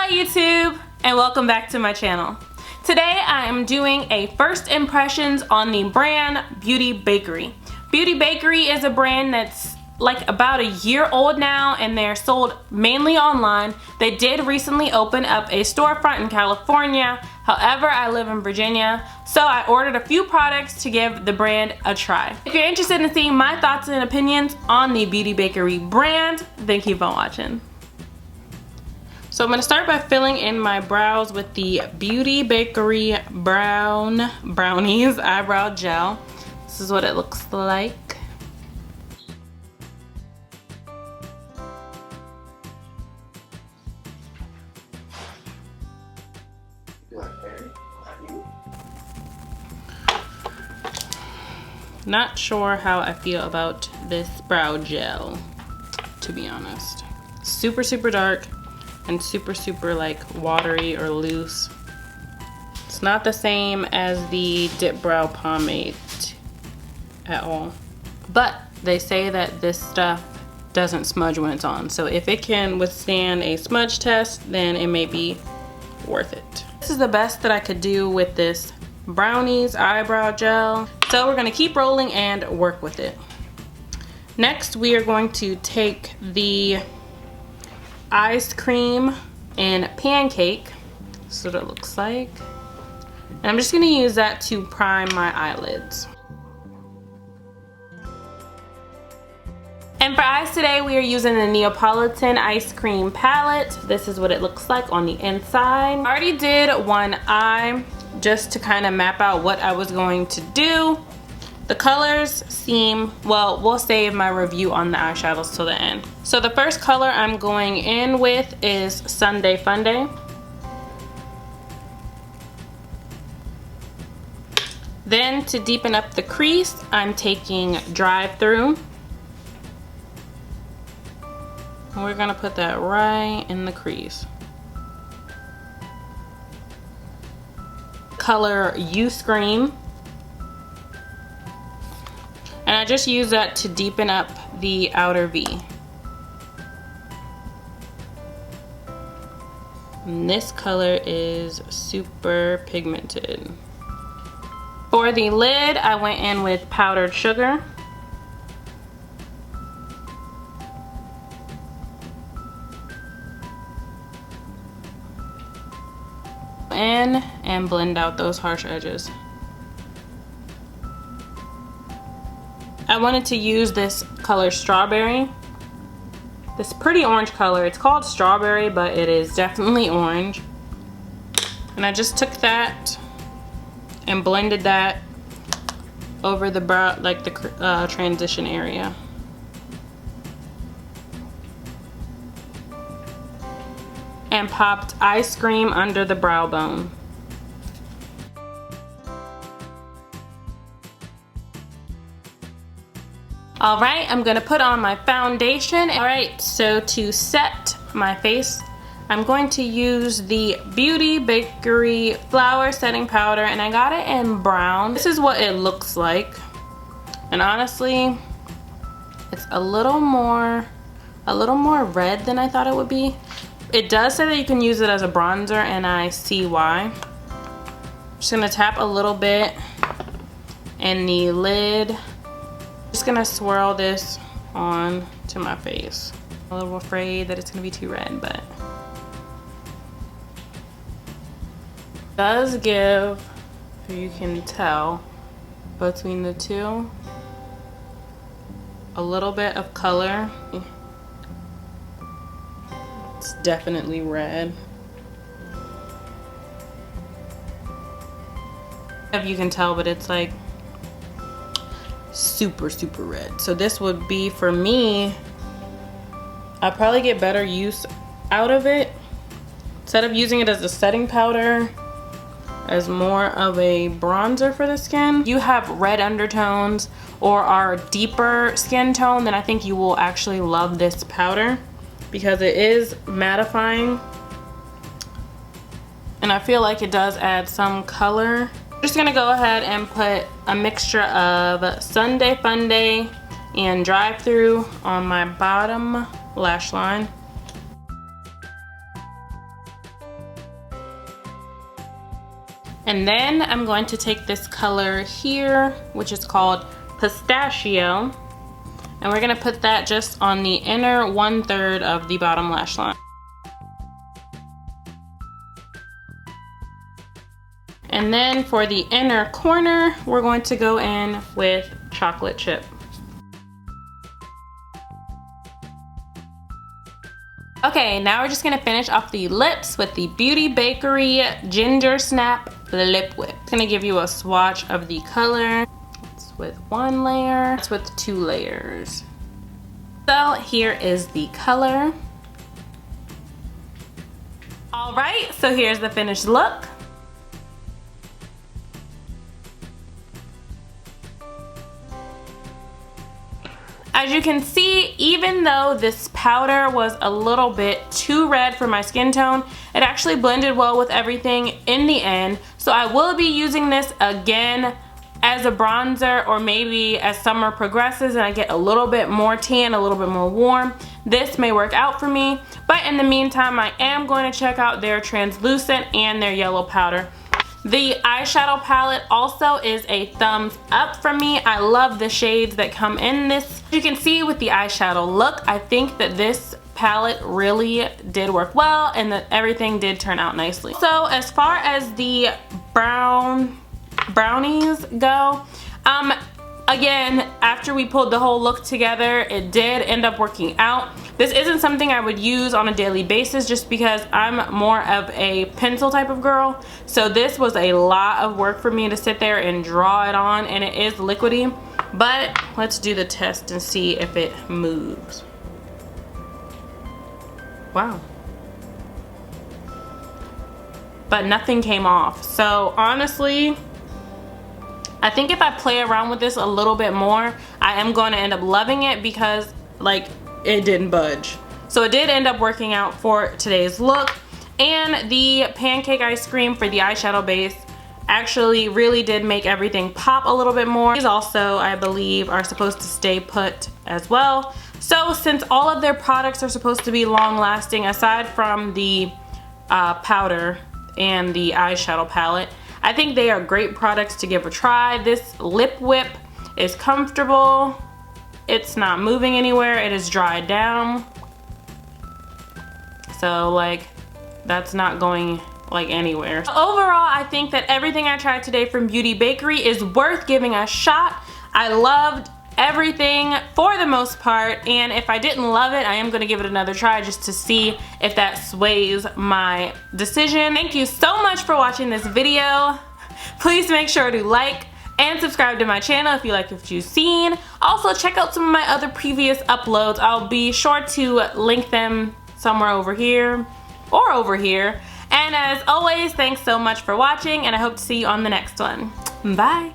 Hello YouTube, and welcome back to my channel. Today I am doing a first impressions on the brand Beauty Bakerie. Beauty Bakerie is a brand that's like about a year old now, and they're sold mainly online. They did recently open up a storefront in California. However, I live in Virginia, so I ordered a few products to give the brand a try. If you're interested in seeing my thoughts and opinions on the Beauty Bakerie brand, then keep on watching. So I'm going to start by filling in my brows with the Beauty Bakerie BROWnies eyebrow gel. This is what it looks like. Not sure how I feel about this brow gel, to be honest. Super dark and super like watery or loose. It's not the same as the Dip Brow Pomade at all. But they say that this stuff doesn't smudge when it's on. So if it can withstand a smudge test, then it may be worth it. This is the best that I could do with this BROWnies eyebrow gel. So we're gonna keep rolling and work with it. Next, we are going to take the EyeScream in Pancake. This is what it looks like. And I'm just gonna use that to prime my eyelids. And for eyes today, we are using the Neapolitan EyeScream palette. This is what it looks like on the inside. I already did one eye just to kind of map out what I was going to do. The colors seem, well, we'll save my review on the eyeshadows till the end. So the first color I'm going in with is Sunday Funday. Then to deepen up the crease, I'm taking Drive Through. And we're gonna put that right in the crease. Color EyeScream. And I just use that to deepen up the outer V. And this color is super pigmented. For the lid, I went in with Powdered Sugar. In and blend out those harsh edges. I wanted to use this color Strawberry. This pretty orange color. It's called Strawberry, but it is definitely orange. And I just took that and blended that over the brow, like the transition area. And popped EyeScream under the brow bone. All right, I'm gonna put on my foundation. All right, so to set my face, I'm going to use the Beauty Bakerie Flour Setting Powder, and I got it in brown. This is what it looks like. And honestly, it's a little more red than I thought it would be. It does say that you can use it as a bronzer, and I see why. I'm just gonna tap a little bit in the lid. Just gonna swirl this on to my face. I'm a little afraid that it's gonna be too red, but it does give, if you can tell, between the two, a little bit of color. It's definitely red. If you can tell, but it's like super red. So this would be, for me, I'll probably get better use out of it. Instead of using it as a setting powder, as more of a bronzer for the skin. If you have red undertones or are deeper skin tone, then I think you will actually love this powder because it is mattifying. And I feel like it does add some color. I'm just gonna go ahead and put a mixture of Sunday Funday and Drive Through on my bottom lash line. And then I'm going to take this color here, which is called Pistachio, and we're gonna put that just on the inner 1/3 of the bottom lash line. And then for the inner corner, we're going to go in with chocolate chip. Okay, now we're just gonna finish off the lips with the Beauty Bakerie Gingersnap Lip Whip. It's gonna give you a swatch of the color. It's with 1 layer, it's with 2 layers. So here is the color. All right, so here's the finished look. As you can see, even though this powder was a little bit too red for my skin tone, it actually blended well with everything in the end. So I will be using this again as a bronzer, or maybe as summer progresses and I get a little bit more tan, a little bit more warm. This may work out for me, but in the meantime, I am going to check out their translucent and their yellow powder. The eyeshadow palette also is a thumbs up from me. I love the shades that come in this. You can see with the eyeshadow look, I think that this palette really did work well and that everything did turn out nicely. So as far as the brownies go, again, after we pulled the whole look together, it did end up working out. This isn't something I would use on a daily basis just because I'm more of a pencil type of girl. So this was a lot of work for me to sit there and draw it on, and it is liquidy. But let's do the test and see if it moves. Wow. But nothing came off. So honestly, I think if I play around with this a little bit more, I am going to end up loving it because like it didn't budge. So it did end up working out for today's look. And the Pancake ice cream for the eyeshadow base actually really did make everything pop a little bit more. These also, I believe, are supposed to stay put as well. So since all of their products are supposed to be long lasting, aside from the powder and the eyeshadow palette, I think they are great products to give a try. This lip whip is comfortable. It's not moving anywhere. It is dried down. So like, that's not going like anywhere. Overall, I think that everything I tried today from Beauty Bakerie is worth giving a shot. I loved everything for the most part, and if I didn't love it, I am going to give it another try just to see if that sways my decision. Thank you so much for watching this video. Please make sure to like and subscribe to my channel if you like what you've seen. Also, check out some of my other previous uploads. I'll be sure to link them somewhere over here or over here. And as always, thanks so much for watching, and I hope to see you on the next one. Bye.